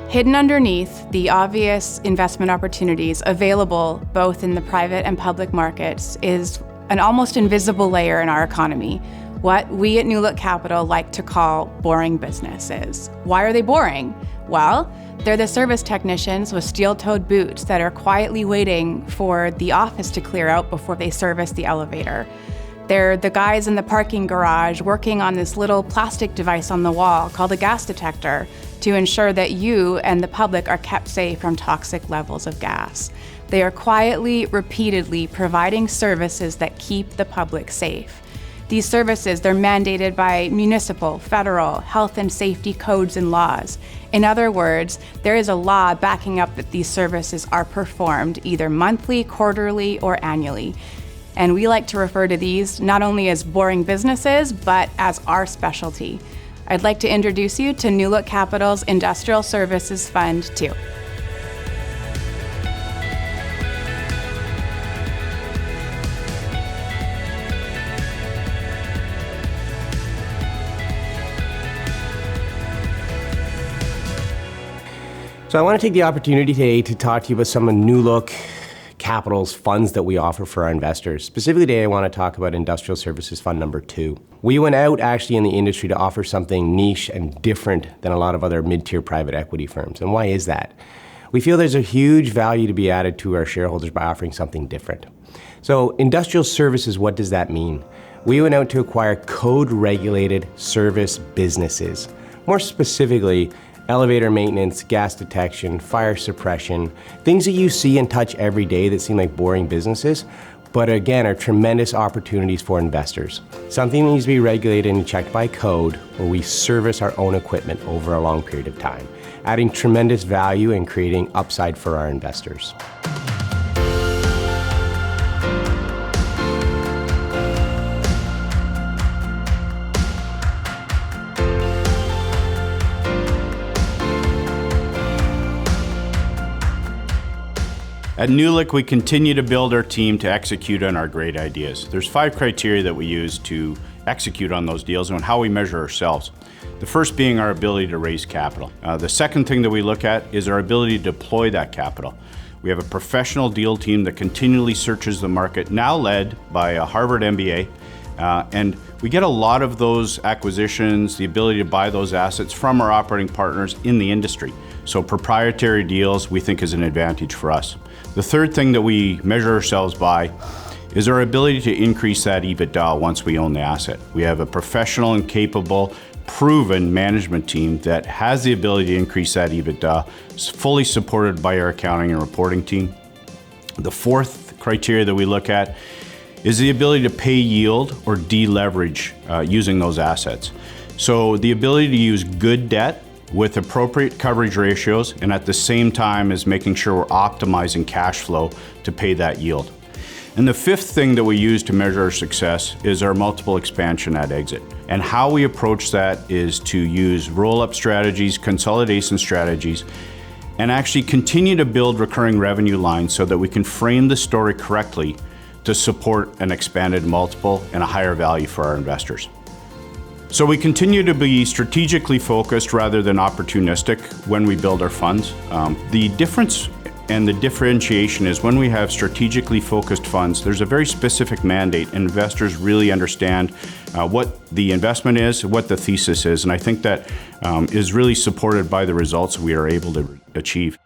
Hidden underneath the obvious investment opportunities available both in the private and public markets is an almost invisible layer in our economy, what we at Newlook Capital like to call boring businesses. Why are they boring? Well, they're the service technicians with steel-toed boots that are quietly waiting for the office to clear out before they service the elevator. They're the guys in the parking garage working on this little plastic device on the wall called a gas detector to ensure that you and the public are kept safe from toxic levels of gas. They are quietly, repeatedly providing services that keep the public safe. These services, they're mandated by municipal, federal, health and safety codes and laws. In other words, there is a law backing up that these services are performed either monthly, quarterly, or annually. And we like to refer to these not only as boring businesses, but as our specialty. I'd like to introduce you to Newlook Capital's Industrial Services Fund 2. So I want to take the opportunity today to talk to you about some of Newlook Capital's funds that we offer for our investors. Specifically today, I want to talk about Industrial Services Fund number 2. We went out actually in the industry to offer something niche and different than a lot of other mid-tier private equity firms. And why is that? We feel there's a huge value to be added to our shareholders by offering something different. So industrial services, what does that mean? We went out to acquire code-regulated service businesses. More specifically, elevator maintenance, gas detection, fire suppression, things that you see and touch every day that seem like boring businesses, but again are tremendous opportunities for investors. Something that needs to be regulated and checked by code, where we service our own equipment over a long period of time, adding tremendous value and creating upside for our investors. At Newlook, we continue to build our team to execute on our great ideas. There's 5 criteria that we use to execute on those deals and how we measure ourselves. The first being our ability to raise capital. The second thing that we look at is our ability to deploy that capital. We have a professional deal team that continually searches the market, now led by a Harvard MBA, and we get a lot of those acquisitions, the ability to buy those assets from our operating partners in the industry. So proprietary deals we think is an advantage for us. The third thing that we measure ourselves by is our ability to increase that EBITDA once we own the asset. We have a professional and capable, proven management team that has the ability to increase that EBITDA, fully supported by our accounting and reporting team. The fourth criteria that we look at is the ability to pay yield or deleverage using those assets. So the ability to use good debt with appropriate coverage ratios, and at the same time as making sure we're optimizing cash flow to pay that yield. And the fifth thing that we use to measure our success is our multiple expansion at exit. And how we approach that is to use roll-up strategies, consolidation strategies, and actually continue to build recurring revenue lines so that we can frame the story correctly to support an expanded multiple and a higher value for our investors. So we continue to be strategically focused rather than opportunistic when we build our funds. The difference and the differentiation is when we have strategically focused funds, there's a very specific mandate and investors really understand what the investment is, what the thesis is, and I think that is really supported by the results we are able to achieve.